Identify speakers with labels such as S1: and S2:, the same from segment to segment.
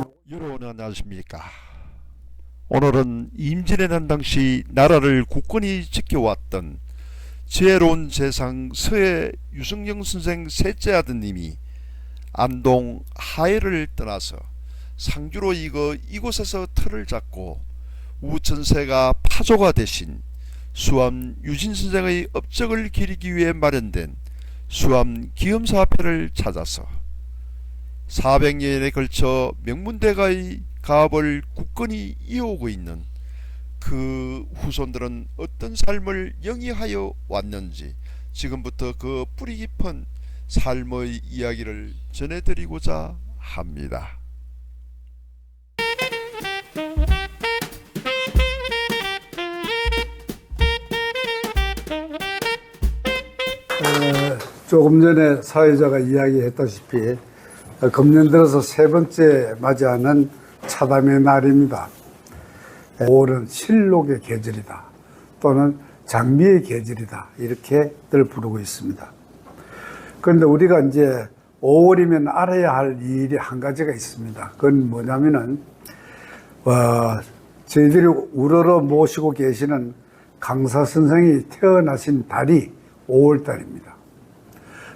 S1: 여러분 안녕하십니까. 오늘은 임진왜란 당시 나라를 굳건히 지켜왔던 지혜로운 재상 서해 유승영 선생 셋째 아드님이 안동 하해를 떠나서 상주로 익어 이곳에서 터를 잡고 우천세가 파조가 되신 수암 유진 선생의 업적을 기리기 위해 마련된 수암 기엄사화패를 찾아서 400년에 걸쳐 명문대가의 가업을 굳건히 이어오고 있는 그 후손들은 어떤 삶을 영위하여 왔는지 지금부터 그 뿌리 깊은 삶의 이야기를 전해드리고자 합니다.
S2: 조금 전에 사회자가 이야기했다시피 금년 들어서 세 번째 맞이하는 차담의 날입니다. 5월은 실록의 계절이다 또는 장미의 계절이다 이렇게들 부르고 있습니다. 그런데 우리가 이제 5월이면 알아야 할 일이 한 가지가 있습니다. 그건 뭐냐면은 저희들이 우러러 모시고 계시는 강사 선생이 태어나신 달이 5월달입니다.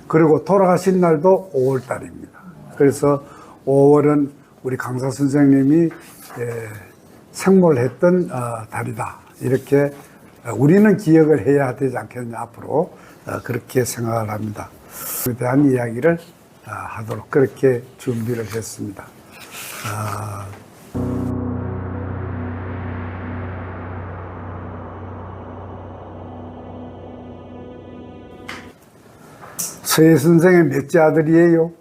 S2: 그리고 돌아가신 날도 5월달입니다. 그래서 5월은 우리 강사 선생님이 생몰했던 달이다. 이렇게 우리는 기억을 해야 되지 않겠느냐 앞으로 그렇게 생각을 합니다. 그에 대한 이야기를 하도록 그렇게 준비를 했습니다. 서해 선생의 몇째 아들이에요?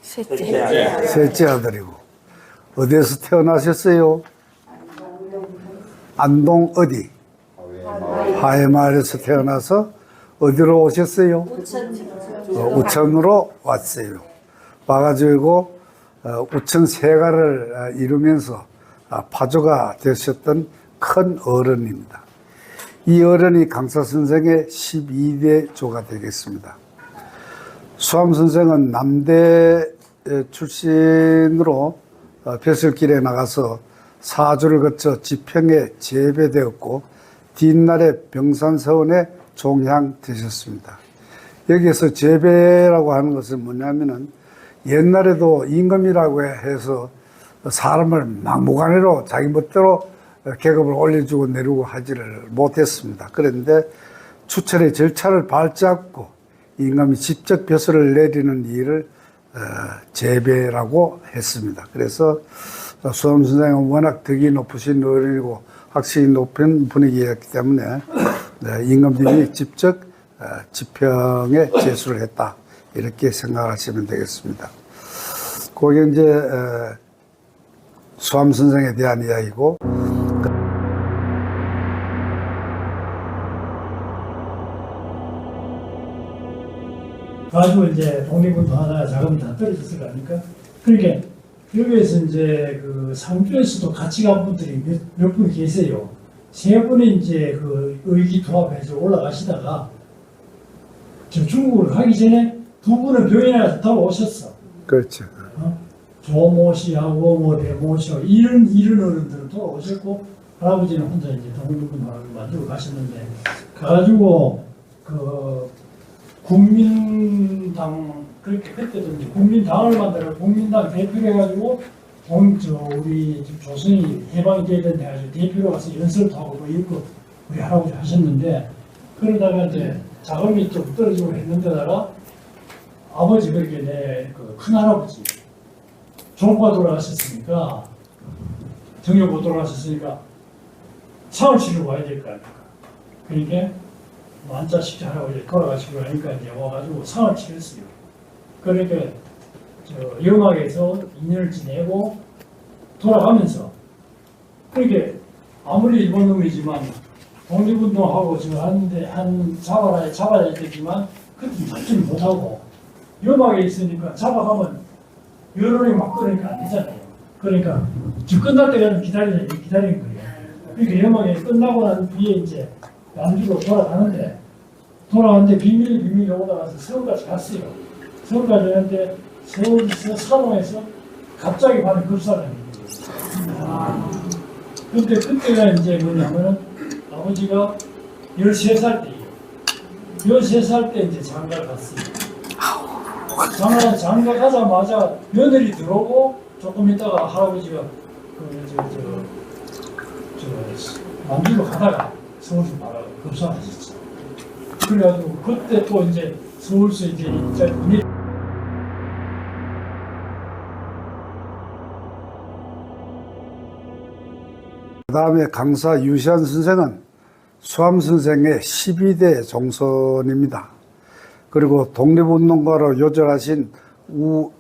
S2: 셋째 아들이고. 어디에서 태어나셨어요? 안동 어디? 하해마을에서 태어나서 어디로 오셨어요? 우천으로 왔어요. 와가지고 우천 세가를 이루면서 파조가 되셨던 큰 어른입니다. 이 어른이 강사 선생의 12대 조가 되겠습니다. 수암 선생은 남대 출신으로 벼슬길에 나가서 사주를 거쳐 지평에 재배되었고 뒷날에 병산서원에 종향되셨습니다. 여기에서 재배라고 하는 것은 뭐냐면은 옛날에도 임금이라고 해서 사람을 막무가내로 자기 멋대로 계급을 올려주고 내리고 하지를 못했습니다. 그런데 추천의 절차를 밟고 임금이 직접 벼슬을 내리는 일을 재배라고 했습니다. 그래서 수암 선생은 워낙 덕이 높으신 어른이고 학식이 높은 분위기였기 때문에 임금님이 직접 지평에 제수를 했다 이렇게 생각하시면 되겠습니다. 그게 이제 수암 선생에 대한 이야기고.
S3: 가지고 이제 독립운동 하다가 자금이 다 떨어졌을 거 아닙니까? 그러니까 여기에서 이제 그 상주에서도 같이 간 분들이 몇 분 계세요. 세 분이 이제 그 의기투합해서 올라가시다가 저 중국을 가기 전에 두 분은 병원에 가서 돌아오셨어.
S2: 그렇죠.
S3: 조모 씨하고 뭐 대모 씨하고 이런 어른들은 돌아오셨고 할아버지는 혼자 이제 독립운동을 만들고 가셨는데 가가지고 그 국민당 그렇게 그때도 이제 국민당을 만들어 국민당 대표를 해가지고 우리 조선이 해방이 돼야 된다 해가지고 대표로 가서 연설도 하고 뭐 이거 우리 할아버지 하셨는데 그러다가 이제 자금이 좀 떨어지고 했는데다가 아버지 그렇게 내 그 큰할아버지 종과 돌아가셨으니까 정여보 돌아가셨으니까 상을 치르고 와야 될 거 아닙니까? 그러니까 완자 식자 할아버지 돌아가시고 하니까 이제 와가지고 상을 치렀어요. 그러니까 저 영학에서 2년을 지내고 돌아가면서 그렇게 아무리 일본 놈이지만 독립운동하고 지금 하는데 잡아야 되지만 그때 잡지를 못하고 영학에 있으니까 잡아가면 여론이 막 그러니까 안 되잖아요. 그러니까 집 끝날 때까지 기다리는 거예요. 그러니까 영학이 끝나고 난 뒤에 이제 남주로 돌아가는데 비밀이 오다가서 서울까지 갔어요. 서울까지 갔는데 서울에서 사동에서 갑자기 받은 급사라는 얘기예요. 그때가 이제 뭐냐면은 아버지가 13살 때예요. 13살 때 이제 장가 갔어요. 장가 가자마자 며느리 들어오고 조금 있다가 할아버지가 만주로 가다가 서울서 바로 급사하셨죠. 그래가지고 그때 또 이제 서울서 이제 문이
S2: 그 다음에 강사 유시환 선생은 수암 선생의 12대 종손입니다. 그리고 독립운동가로 요절하신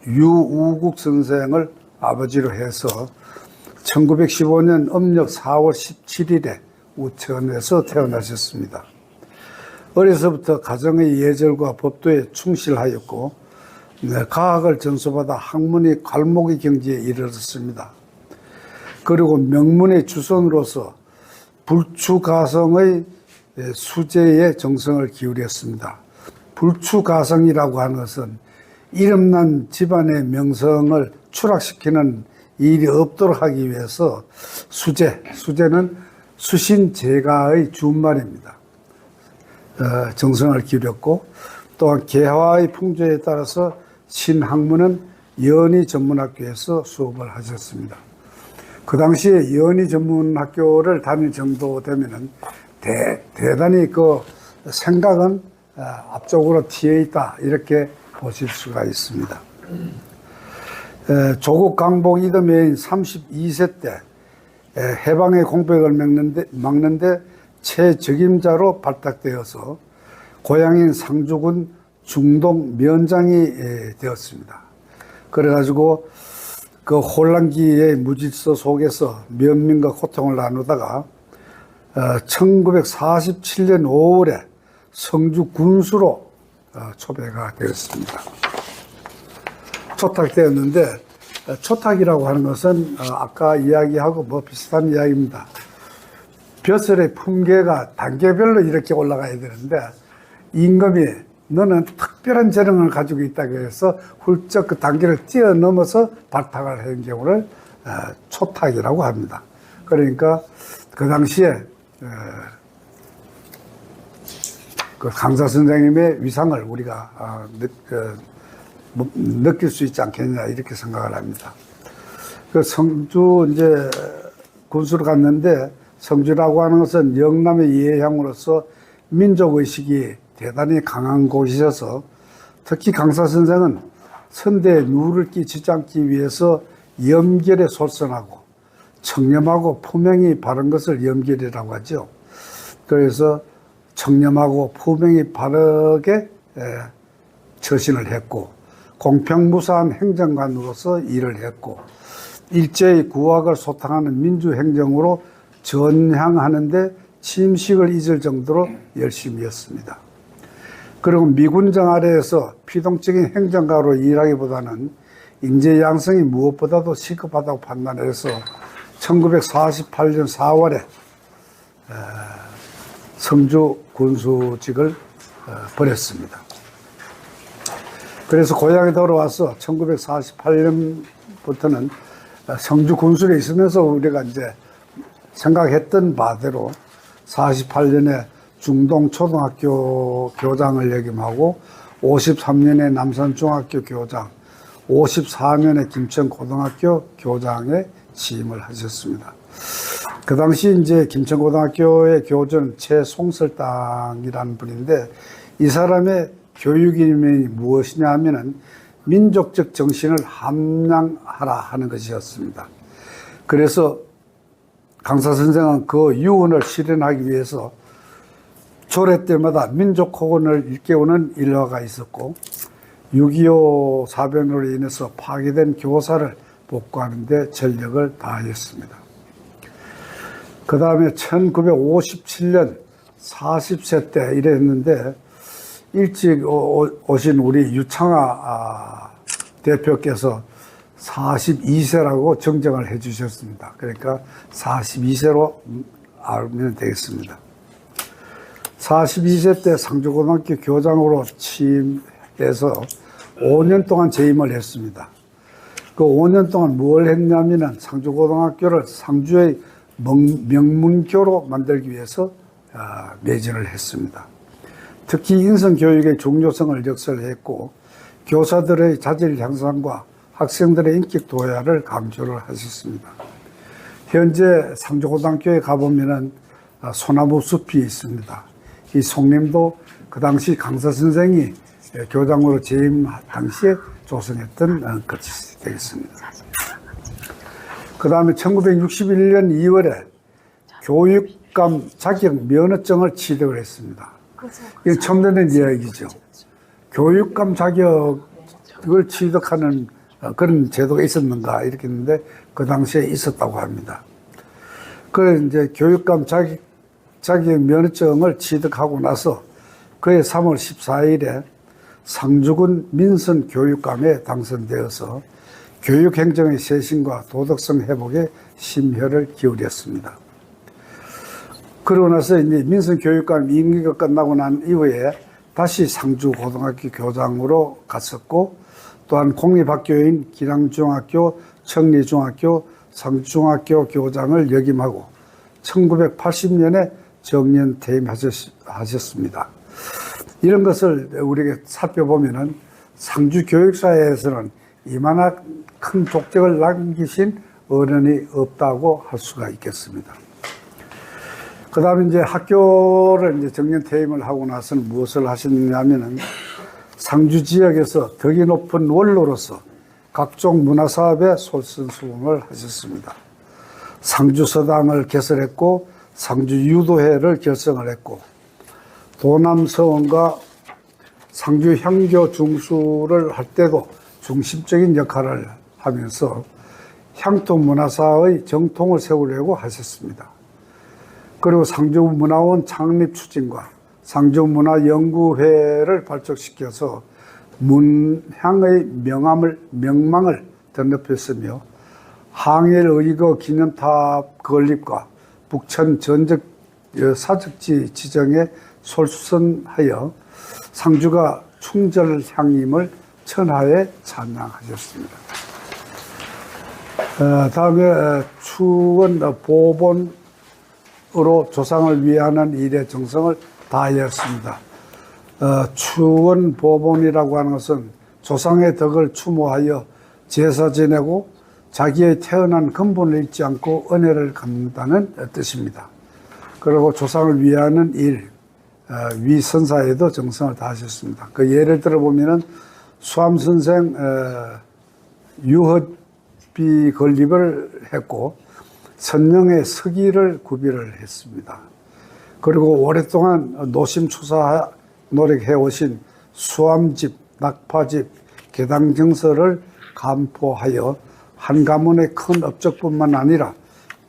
S2: 유우국 선생을 아버지로 해서 1915년 음력 4월 17일에 우천에서 태어나셨습니다. 어려서부터 가정의 예절과 법도에 충실하였고 가학을 전수받아 학문이 갈목의 경지에 이르렀습니다. 그리고 명문의 주선으로서 불추가성의 수제에 정성을 기울였습니다. 불추가성이라고 하는 것은 이름난 집안의 명성을 추락시키는 일이 없도록 하기 위해서 수제는 수신제가의 준말입니다. 정성을 기울였고 또한 개화의 풍조에 따라서 신학문은 연희전문학교에서 수업을 하셨습니다. 그 당시에 연희전문학교를 다닐 정도 되면은 대단히 그 생각은 앞쪽으로 튀어 있다 이렇게 보실 수가 있습니다. 조국 강복 이듬해인 32세 때 해방의 공백을 막는데 최적임자로 발탁되어서 고향인 상주군 중동 면장이 되었습니다. 그래가지고 그 혼란기의 무질서 속에서 면민과 고통을 나누다가 1947년 5월에 성주 군수로 초배가 되었습니다. 초탁되었는데 초탁이라고 하는 것은 아까 이야기하고 뭐 비슷한 이야기입니다. 벼슬의 품계가 단계별로 이렇게 올라가야 되는데 임금이 너는 특별한 재능을 가지고 있다고 해서 훌쩍 그 단계를 뛰어넘어서 발탁을 하는 경우를 초탁이라고 합니다. 그러니까 그 당시에 그 강사 선생님의 위상을 우리가 느낄 수 있지 않겠냐 이렇게 생각을 합니다. 그 성주 이제 군수로 갔는데 성주라고 하는 것은 영남의 예향으로서 민족의식이 대단히 강한 곳이셔서 특히 강사 선생은 선대에 누를 끼치지 않기 위해서 염결에 솔선하고 청렴하고 포명이 바른 것을 염결이라고 하죠. 그래서 청렴하고 포명이 바르게 처신을 했고 공평무사한 행정관으로서 일을 했고 일제의 구학을 소탕하는 민주행정으로 전향하는데 침식을 잊을 정도로 열심히 했습니다. 그리고 미군정 아래에서 피동적인 행정가로 일하기보다는 인재 양성이 무엇보다도 시급하다고 판단해서 1948년 4월에 성주 군수직을 버렸습니다. 그래서 고향에 돌아와서 1948년부터는 성주 군수에 있으면서 우리가 이제 생각했던 바대로 48년에 중동초등학교 교장을 역임하고 53년에 남산중학교 교장, 54년에 김천고등학교 교장에 취임을 하셨습니다. 그 당시 이제 김천고등학교의 교주는 최송설당이라는 분인데 이 사람의 교육 이름이 무엇이냐 하면은 민족적 정신을 함양하라 하는 것이었습니다. 그래서 강사 선생은 그 유언을 실현하기 위해서 조례 때마다 민족호건을 일깨우는 일화가 있었고 6.25 사변으로 인해서 파괴된 교사를 복구하는 데 전력을 다하였습니다. 그 다음에 1957년 40세 때 이랬는데 일찍 오신 우리 유창하 대표께서 42세라고 정정을 해 주셨습니다. 그러니까 42세로 알면 되겠습니다. 42세 때 상주고등학교 교장으로 취임해서 5년 동안 재임을 했습니다. 그 5년 동안 뭘 했냐면은 상주고등학교를 상주의 명문교로 만들기 위해서 매진을 했습니다. 특히 인성교육의 중요성을 역설했고 교사들의 자질 향상과 학생들의 인격 도야를 강조를 하셨습니다. 현재 상주고등학교에 가보면은 소나무 숲이 있습니다. 이 송림도 그 당시 강사 선생이 교장으로 재임 당시에 조성했던 것이 되겠습니다. 그 다음에 1961년 2월에 교육감 자격 면허증을 취득을 했습니다. 이게 처음 듣는 이야기죠. 교육감 자격을 취득하는 그런 제도가 있었는가 이렇게 했는데 그 당시에 있었다고 합니다. 그래서 이제 교육감 자격 면허증을 취득하고 나서 그해 3월 14일에 상주군 민선 교육감에 당선되어서 교육행정의 쇄신과 도덕성 회복에 심혈을 기울였습니다. 그러고 나서 이제 민선 교육감 임기가 끝나고 난 이후에 다시 상주 고등학교 교장으로 갔었고 또한 공립학교인 기랑중학교, 청리중학교, 상주중학교 교장을 역임하고 1980년에 정년 퇴임하셨습니다. 이런 것을 우리가 살펴보면은 상주 교육사에서는 이만한 큰 족적을 남기신 어른이 없다고 할 수가 있겠습니다. 그 다음에 이제 학교를 이제 정년 퇴임을 하고 나서는 무엇을 하셨냐면은 상주 지역에서 덕이 높은 원로로서 각종 문화사업에 솔선수범을 하셨습니다. 상주서당을 개설했고 상주유도회를 결성을 했고 도남서원과 상주 향교 중수를 할 때도 중심적인 역할을 하면서 향토문화사의 정통을 세우려고 하셨습니다. 그리고 상주문화원 창립 추진과 상주문화연구회를 발족시켜서 문향의 명망을 덧입혔으며 항일의거 기념탑 건립과 북천 전적 사적지 지정에 솔선하여 상주가 충절향임을 천하에 찬양하셨습니다. 다음에 추원 보본으로 조상을 위하는 일의 정성을 다하였습니다. 추원 보본이라고 하는 것은 조상의 덕을 추모하여 제사 지내고 자기의 태어난 근본을 잊지 않고 은혜를 갚는다는 뜻입니다. 그리고 조상을 위하는 일, 위선사에도 정성을 다하셨습니다. 그 예를 들어보면은 수암선생 유허비 건립을 했고 선령의 서기를 구비를 했습니다. 그리고 오랫동안 노심초사 노력해 오신 수암집, 낙파집, 계당정서를 감포하여 한 가문의 큰 업적뿐만 아니라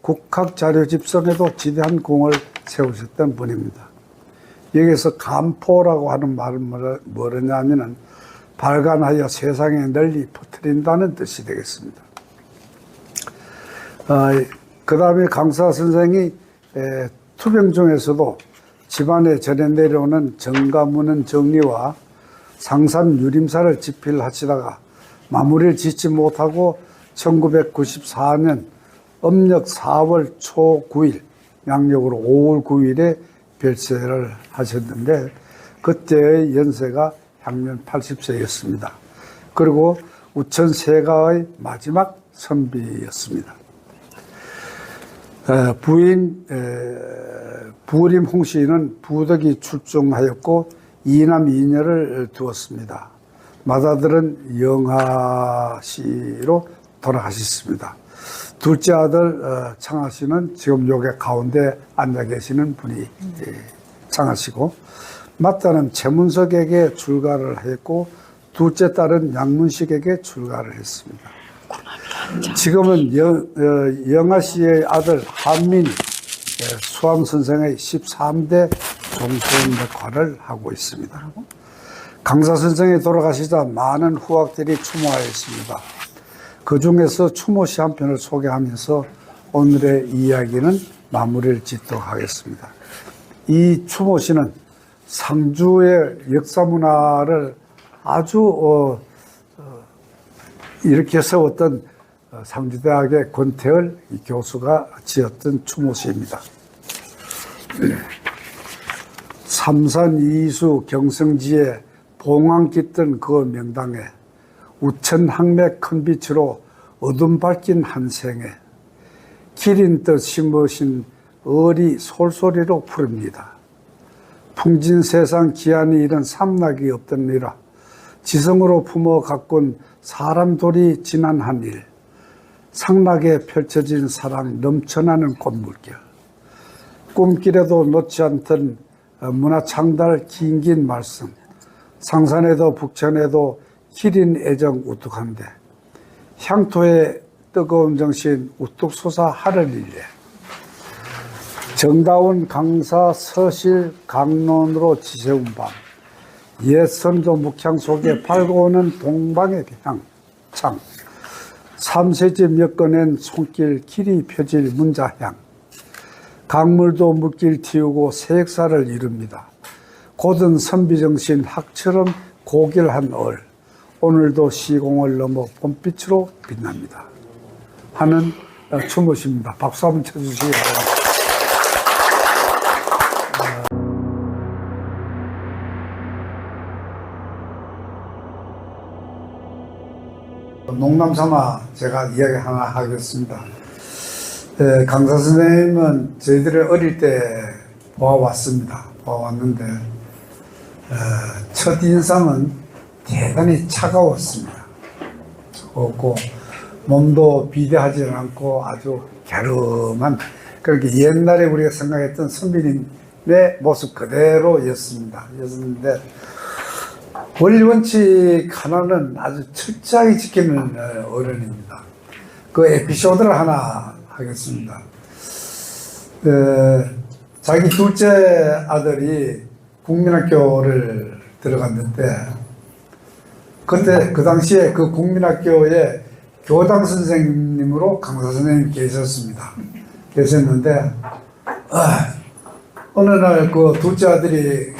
S2: 국학자료 집성에도 지대한 공을 세우셨던 분입니다. 여기서 감포라고 하는 말은 뭐냐면은 발간하여 세상에 널리 퍼뜨린다는 뜻이 되겠습니다. 그 다음에 강사 선생이 투병 중에서도 집안에 전해 내려오는 정가문은 정리와 상산 유림사를 집필하시다가 마무리를 짓지 못하고 1994년 음력 4월 초 9일 양력으로 5월 9일에 별세를 하셨는데 그때의 연세가 향년 80세였습니다. 그리고 우천 세가의 마지막 선비였습니다. 부인 부림 홍씨는 부덕이 출중하였고 이남 이녀를 두었습니다. 맏아들은 영하씨로 돌아가셨습니다. 둘째 아들 창하씨는 지금 여기 가운데 앉아 계시는 분이 창하씨고 맏딸은 최문석에게 출가를 했고 둘째 딸은 양문식에게 출가를 했습니다. 지금은 영하씨의 아들 한민이 수암 선생의 13대 종손 역할을 하고 있습니다. 강사 선생이 돌아가시자 많은 후학들이 추모하였습니다. 그 중에서 추모시 한 편을 소개하면서 오늘의 이야기는 마무리를 짓도록 하겠습니다. 이 추모시는 상주의 역사 문화를 아주 이렇게 세웠던 상주대학의 권태열 교수가 지었던 추모시입니다. 삼산 이수 경성지에 봉황 깃든 그 명당에 우천 항맥 큰 빛으로 어둠 밝힌 한 생에 기린 뜻 심으신 을이 솔소리로 부릅니다. 풍진 세상 기한이 이런 삼락이 없더니라. 지성으로 품어 가꾼 사람돌이 지난한 일. 상락에 펼쳐진 사랑 넘쳐나는 꽃물결. 꿈길에도 놓지 않던 문화창달 긴긴 말씀. 상산에도 북천에도 기린 애정 우뚝한데 향토의 뜨거운 정신 우뚝 솟아 하를 일래. 정다운 강사 서실 강론으로 지새운 밤. 옛 선조 묵향 속에 밝아오는 동방의 향창. 삼세집 엮어낸 손길 길이 펴질 문자향. 강물도 물길 틔우고 새역사를 이룹니다. 곧은 선비정신 학처럼 고결한 얼. 오늘도 시공을 넘어 봄빛으로 빛납니다. 하는 추모십니다. 박수 한번 쳐주시기 바랍니다. 농담 삼아 제가 이야기 하나 하겠습니다. 강사 선생님은 저희들이 어릴 때 보아왔습니다. 보아왔는데 첫 인상은 대단히 차가웠습니다. 차가웠고 몸도 비대하지 않고 아주 갸름한 그렇게 옛날에 우리가 생각했던 선비님의 모습 그대로였습니다. 였는데 원리 원칙 하나는 아주 철저하게 지키는 어른입니다. 그 에피소드를 하나 하겠습니다. 자기 둘째 아들이 국민학교를 들어갔는데 그때 그 당시에 그 국민학교에 교당 선생님으로 강사 선생님이 계셨습니다. 계셨는데 어느 날 그 둘째 아들이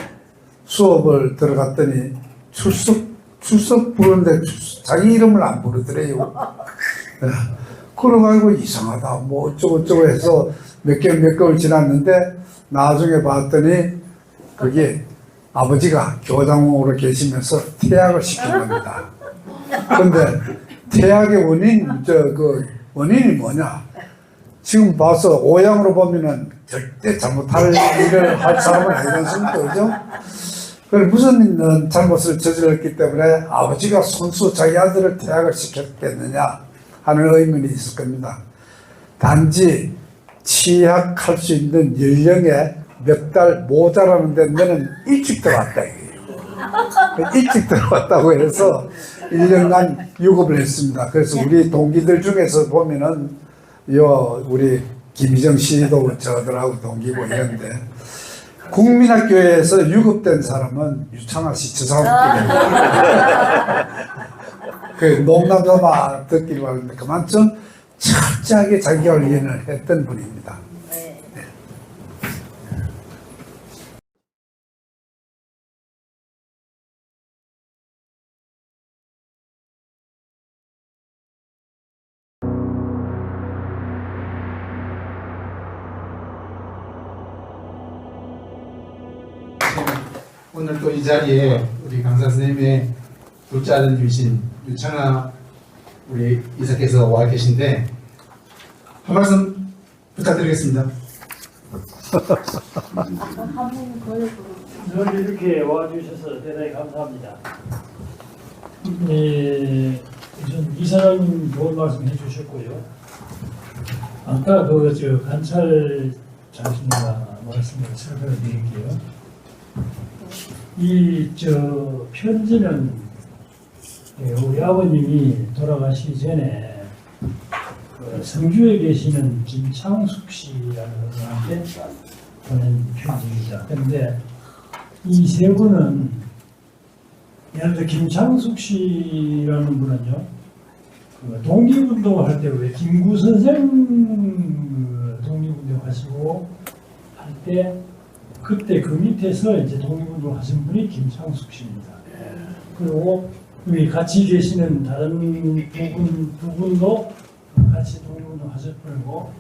S2: 수업을 들어갔더니 출석 부르는데 자기 이름을 안 부르더래요. 그래가지고 이상하다 뭐 어쩌고 해서 몇 개월 지났는데 나중에 봤더니 그게 아버지가 교장으로 계시면서 퇴학을 시킨 겁니다. 근데 퇴학의 원인이 뭐냐? 지금 봐서 오양으로 보면은 절대 잘못할 일을 할 사람은 아니지 않습니까? 그죠? 무슨 잘못을 저질렀기 때문에 아버지가 손수 자기 아들을 퇴학을 시켰겠느냐 하는 의문이 있을 겁니다. 단지 취학할 수 있는 연령에 몇 달 모자라는데 너는 일찍 들어왔다 이거예요. 일찍 들어왔다고 해서 1년간 유급을 했습니다. 그래서 우리 동기들 중에서 보면은 우리 김희정 씨도 저들하고 동기고 이런데 국민학교에서 유급된 사람은 유창하 씨 저 사람밖에 그 농담삼아 듣기로 하는데 그만큼 철저하게 자기관리를 했던 분입니다. 네.
S4: 오늘 또 이 자리에 우리 강사 선생님의 둘째 아들이신 유창하 우리 이사께서 와 계신데 한 말씀 부탁드리겠습니다.
S3: 늘 이렇게 와주셔서 대단히 감사합니다. 우선 이사장님 좋은 말씀 해주셨고요. 아까 관찰 자신과 말씀을 설명드릴게요. 편지는 우리 아버님이 돌아가시기 전에 성주에 계시는 김창숙 씨라는 분한테 보낸 편지입니다. 그런데 이 세 분은 예를 들어 김창숙 씨라는 분은요, 독립운동을 할 때 왜 김구 선생 독립운동 하시고 할 때 그때 그 밑에서 이제 독립운동 하신 분이 김창숙 씨입니다. 그리고 여기 같이 계시는 다른 두 분도 같이 독립운동 하실 분이고,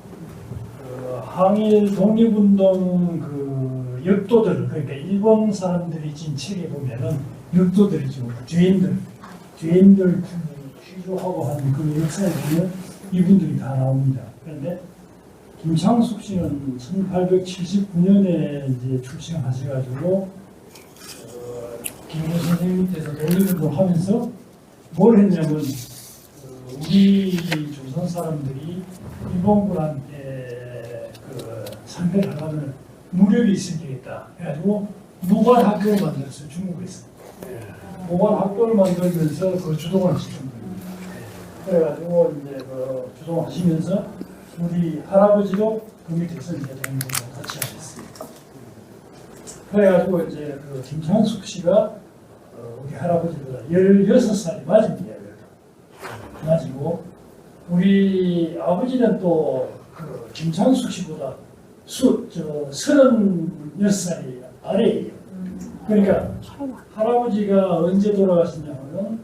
S3: 항일 독립운동 그 역도들, 그러니까 일본 사람들이 진 책에 보면은 역도들이 지금 죄인들 취조하고 하는 그 역사에 보면 이분들이 다 나옵니다. 그런데 김창숙 씨는 1879년에 이제 출생하셔가지고 김구 선생님 밑에서 독립운동 하면서 뭘 했냐면 우리 조선 사람들이 일본군한테 그 상대를 하려면 무력이 있어야겠다. 그래가지고 무관 학교를 만들었어요. 중국에서. 무관 학교를 만들면서 그 주동을 시킨 겁니다. 그래가지고 이제 그 주동하시면서 우리 할아버지도 그 밑에서 이제 독립운동 같이 하셨어요. 그래가지고 이제 그 김창숙 씨가 우리 할아버지보다 16살이 맞습니다. 맞고 우리 아버지는 또 그 김창숙 씨보다 36살이 아래예요. 그러니까 할아버지가 언제 돌아가셨냐면은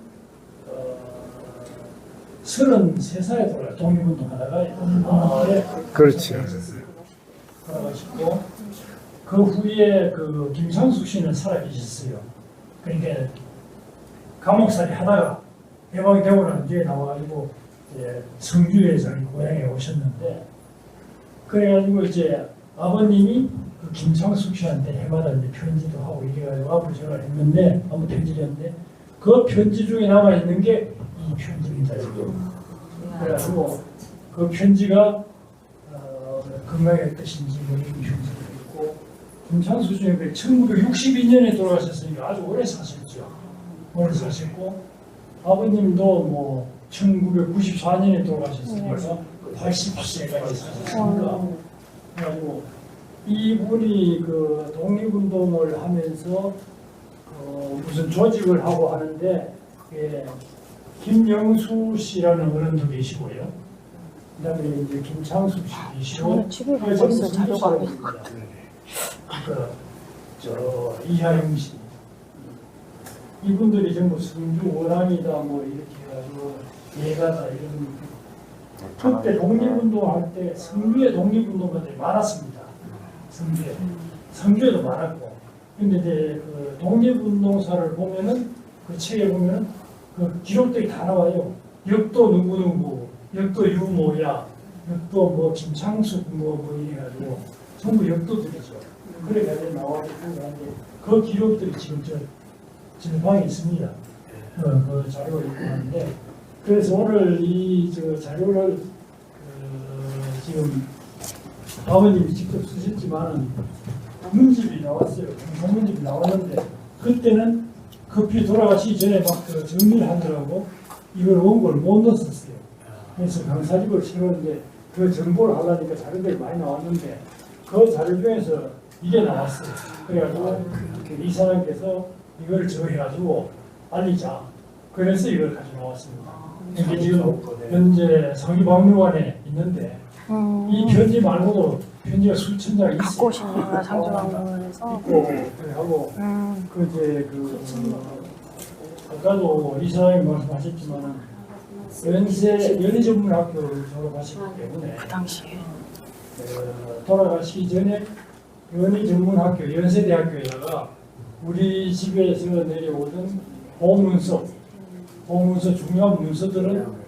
S3: 33살에 돌아가 독립운동 하다가
S2: 그렇죠.
S3: 돌아가시고 그 후에 그 김창숙 씨는 살아계셨어요. 그러니까 감옥살이 하다가 해방이 되고 난 뒤에 나와가지고 이제 성주에 자기 고향에 오셨는데 그래가지고 이제 아버님이 그 김창숙 씨한테 해마다 이제 편지도 하고 이래가지고 앞으로 전화를 했는데 아무 편지를 했는데 그 편지 중에 남아 있는 게 이 편지입니다. 지금. 그래가지고 그 편지가 건강의 뜻인지 뭐 이런 편지도 있고 김창숙 씨는 1962년에 돌아가셨으니까 아주 오래 사셨죠. 오래 사셨고 아버님도 뭐 1994년에 돌아가셨으니까 80세까지 사셨으니까 그래가지고 이분이 그 독립운동을 하면서 무슨 조직을 하고 하는데 김영수 씨라는 어른도 계시고요. 그다음에 이제 김창숙 씨 계시고
S5: 저는 집에 가고 있어요. 자료가 안 돼요.
S3: 저 이하영 씨 이분들이 전부 성주 원앙이다 뭐 이렇게 해가지고 예가다 이런 그때 독립운동할 때 성주에 독립운동가들이 많았습니다. 성주에도 많았고 근데 이제 그 독립운동사를 보면은 그 책에 보면은 그 기록들이 다 나와요. 역도 누구누구, 역도 유모야, 역도 뭐 김창숙 뭐 이래가지고 전부 역도들이죠. 그래가지고 나와가지고 하는데 그 기록들이 지금 저 방에 있습니다. 그 자료를 읽고 하는데 그래서 오늘 이 저 자료를 지금 아버님이 직접 쓰셨지만 문집이 나왔어요. 문집이 나왔는데 그때는 급히 돌아가시기 전에 막 그 정리를 하더라고 이걸 원고를 못 넣었어요. 그래서 강사집을 치렀는데 그 정보를 하려니까 자료들이 많이 나왔는데 그 자료 중에서 이게 나왔어요. 그래가지고 이 사람께서 이걸 저해가지고 알리자. 그래서 이걸 가지고 나왔습니다. 이게 지금 현재 상위박물관에 있는데 이 편지 말고도 편지가 수천 장이 있어요.
S5: 갖고 오시는구나 상주박물관에서.
S3: 있고 하고 그 이제 아까도 이사장님 말씀하셨지만 연희전문학교를 졸업하셨기 때문에
S5: 그 당시에
S3: 돌아가시기 전에 연희전문학교 연세대학교에다가 우리 집에서 내려오던 보문서 중요한 문서들은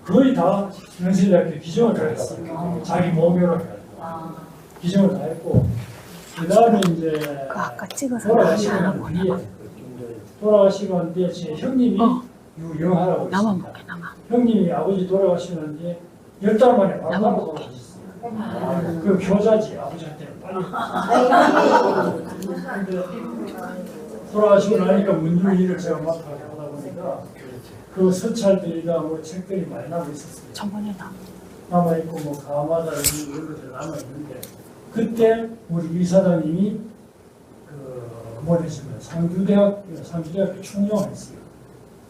S3: 거의 다 연세대학교 기정을 다 했어요. 자기 모교로 해가지고 기정을 다 했고 그 다음에 이제
S5: 그 아까 찍어서 나지 않아 보냐.
S3: 돌아가시고 난 뒤에 제 형님이 유영하라고
S5: 나만
S3: 있습니다.
S5: 먹게 나만.
S3: 형님이 아버지 돌아가시고 난 뒤에 10달 만에 바로
S5: 나만
S3: 돌아가셨어요. 그 효자지 아버지한테는 빨리. 근데 돌아가시고 나니까 문중일을 제가 맡아서 하다 보니까 그 서찰들이나 뭐 책들이 많이 남아 있었어요.
S5: 저번에
S3: 남아 있고 뭐 가마다 이런 것들 남아 있는데 그때 우리 이사장님이 뭐랬으면 상주대학교 총장을 했어요.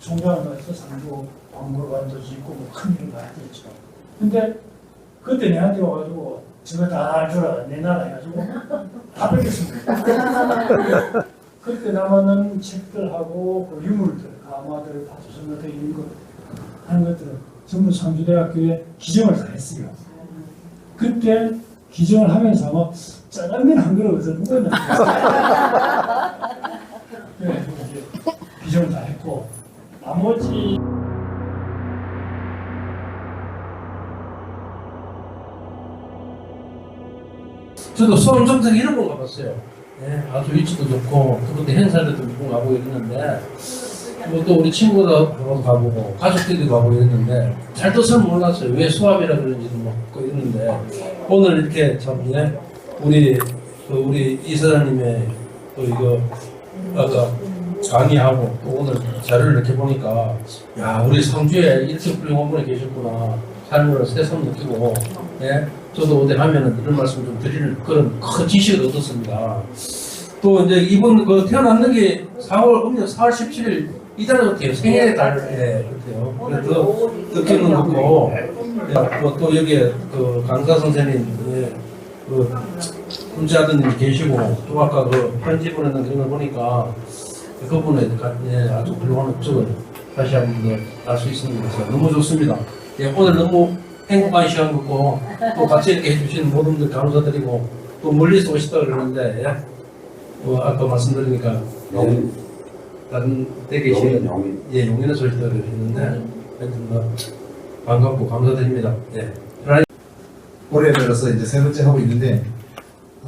S3: 총장을 해서 상주 박물관도 짓고 뭐 큰 일을 다 했죠. 근데 그때 내한테 와가지고 저거 다 알줘라 내 나라 해가지고 다 뺏겼습니다. 그때 남았는 책들하고 그 유물들, 가마들, 다투선 같은 이런 것 하는 것들은 전부 상주대학교에 기증을 다 했어요. 그때 기증을 하면서 아마 짜장면 한 그릇 어디서 누구나 그래서 이제 기증을 다 했고 나머지
S6: 저도 수원 정책 이런 걸 가봤어요. 예, 아주 위치도 좋고 그런데 행사들도 몇 가고 이랬는데 뭐 또 우리 친구도 한번 가보고 가족들도 가보고 이랬는데 잘 뜻은 몰랐어요. 왜 수압이라 그런지도 모르고 이랬는데 오늘 이렇게 참 예, 우리 이사장님의 또 이거 아까 강의하고 또 오늘 자료를 이렇게 보니까 야 우리 상주에 이렇게 훌륭한 분이 계셨구나 삶을 새삼 느끼고 예, 저도 어디 하면은 이런 말씀 좀 드릴 그런 큰 지식을 얻었습니다. 또 이제 이분 그 태어났는 게 4월 17일 이달 같아요. 생일의 달에 같아요. 그래서 느끼는 거고 또 여기에 그 강사 선생님 그 훈지 아드님이 계시고 또 아까 그 편지 보내는 그런 걸 보니까 그분의 아주 훌륭한 업적을 다시 한번 알 수 있습니다. 너무 좋습니다. 예, 오늘 너무 행복한 시간 갖고 또 같이 이렇게 해주신 모든 분들 감사드리고 또 멀리서 오시다 그러는데 예, 아까 말씀드리니까 예, 다른 데 계신 예, 용인에서 오시다 그러셨는데 하여튼 뭐 반갑고 감사드립니다. 예.
S4: 올해 들어서 이제 세 번째 하고 있는데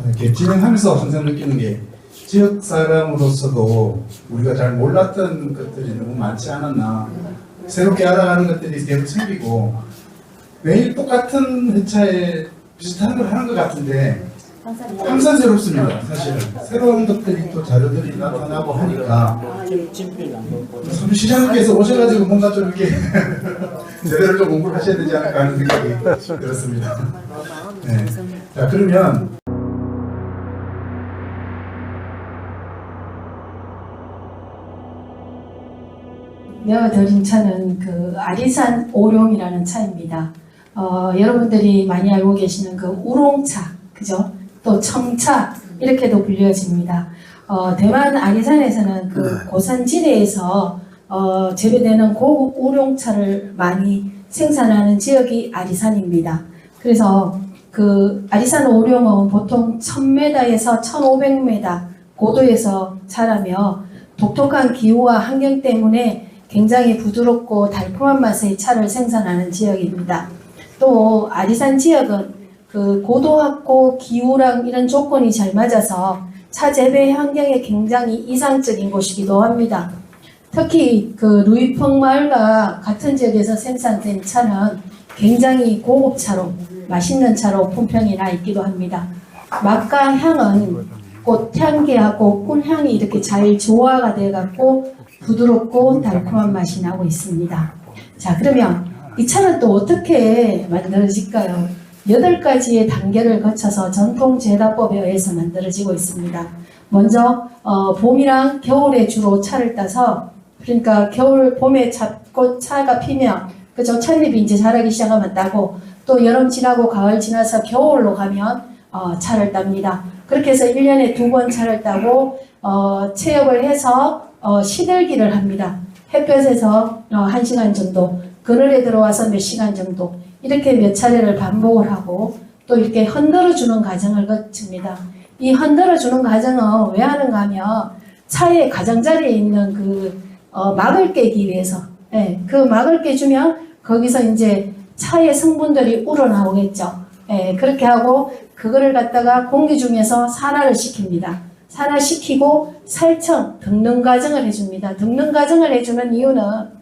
S4: 이렇게 진행하면서 항상 느끼는 게 지역 사람으로서도 우리가 잘 몰랐던 것들이 너무 많지 않았나 새롭게 알아가는 것들이 계속 생기고 매일 똑같은 회차에 비슷한 걸 하는 것 같은데 항상 새롭습니다. 사실은 새로운 것들이 또 자료들이 나타나고 하니까 시장님께서 오셔가지고 뭔가 좀 이렇게 제대로 좀 공부를 하셔야 되지 않을까 하는 생각이 들었습니다. 네. 자 그러면
S7: 내가 드린 차는 그 아리산 오룡이라는 차입니다. 여러분들이 많이 알고 계시는 그 우롱차, 그죠? 또 청차 이렇게도 불려집니다. 대만 아리산에서는 그 고산지대에서 재배되는 고급 우롱차를 많이 생산하는 지역이 아리산입니다. 그래서 그 아리산 오룡은 보통 1000m에서 1500m 고도에서 자라며 독특한 기후와 환경 때문에 굉장히 부드럽고 달콤한 맛의 차를 생산하는 지역입니다. 또 아리산 지역은 그 고도학고 기후랑 이런 조건이 잘 맞아서 차 재배 환경에 굉장히 이상적인 곳이기도 합니다. 특히 그 루이펑 마을과 같은 지역에서 생산된 차는 굉장히 고급 차로 맛있는 차로 품평이 나 있기도 합니다. 맛과 향은 꽃향기하고 꿀향이 이렇게 잘 조화가 돼갖고 부드럽고 달콤한 맛이 나고 있습니다. 자, 그러면 이 차는 또 어떻게 만들어질까요? 8가지의 단계를 거쳐서 전통 제다법에 의해서 만들어지고 있습니다. 먼저 봄이랑 겨울에 주로 차를 따서 그러니까 봄에 차가 피면 그죠? 찻잎이 이제 자라기 시작하면 따고 또 여름 지나고 가을 지나서 겨울로 가면 차를 땁니다. 그렇게 해서 1년에 2번 차를 따고 체업을 해서 시들기를 합니다. 햇볕에서 1시간 정도, 그늘에 들어와서 몇 시간 정도 이렇게 몇 차례를 반복을 하고 또 이렇게 흔들어주는 과정을 거칩니다. 이 흔들어주는 과정은 왜 하는가 하면 차의 가장자리에 있는 그 막을 깨기 위해서 그 막을 깨주면 거기서 이제 차의 성분들이 우러나오겠죠. 그렇게 하고 그거를 갖다가 공기 중에서 산화를 시킵니다. 산화시키고 살청, 등능 과정을 해줍니다. 등능 과정을 해주는 이유는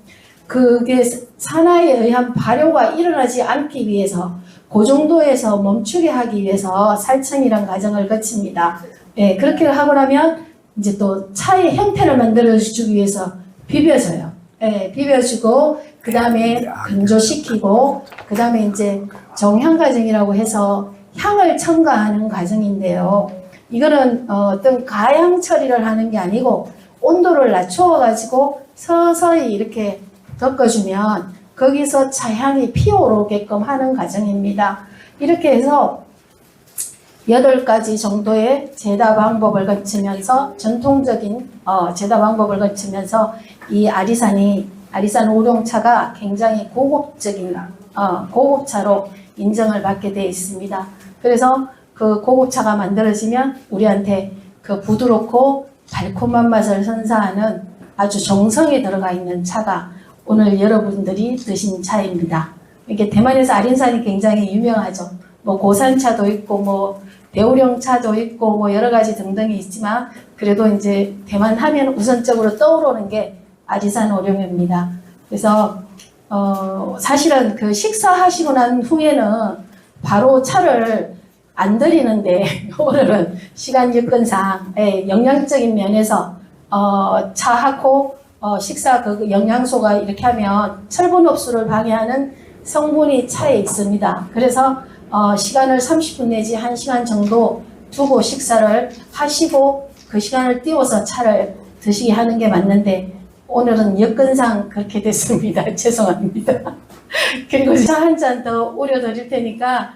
S7: 그게 산화에 의한 발효가 일어나지 않기 위해서 그 정도에서 멈추게 하기 위해서 살청이란 과정을 거칩니다. 그렇게 하고 나면 이제 또 차의 형태를 만들어주기 위해서 비벼줘요. 비벼주고 그 다음에 건조시키고 그 다음에 이제 정향 과정이라고 해서 향을 첨가하는 과정인데요. 이거는 어떤 가양 처리를 하는 게 아니고 온도를 낮추어 가지고 서서히 이렇게 덮어주면 거기서 차향이 피어오르게끔 하는 과정입니다. 이렇게 해서 8가지 정도의 제다 방법을 거치면서 전통적인 제다 방법을 거치면서 이 아리산 오룡차가 굉장히 고급적인 고급차로 인정을 받게 되어 있습니다. 그래서 그 고급차가 만들어지면 우리한테 그 부드럽고 달콤한 맛을 선사하는 아주 정성이 들어가 있는 차가 오늘 여러분들이 드신 차입니다. 이게 대만에서 아린산이 굉장히 유명하죠. 뭐 고산차도 있고 뭐 대우령차도 있고 뭐 여러 가지 등등이 있지만 그래도 이제 대만 하면 우선적으로 떠오르는 게 아리산 오룡입니다. 그래서 사실은 그 식사하시고 난 후에는 바로 차를 안 드리는데 오늘은 시간 여건상 영양적인 면에서 차하고 식사 그 영양소가 이렇게 하면 철분 흡수를 방해하는 성분이 차에 있습니다. 그래서 시간을 30분 내지 1시간 정도 두고 식사를 하시고 그 시간을 띄워서 차를 드시게 하는 게 맞는데 오늘은 여건상 그렇게 됐습니다. 죄송합니다. 그리고 차 한 잔 더 우려 드릴 테니까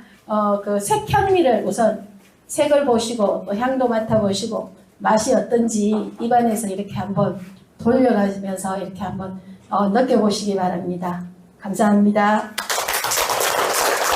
S7: 그 색향미를 우선 색을 보시고 또 향도 맡아보시고 맛이 어떤지 입안에서 이렇게 한번 돌려가면서 이렇게 한번 느껴보시기 바랍니다. 감사합니다.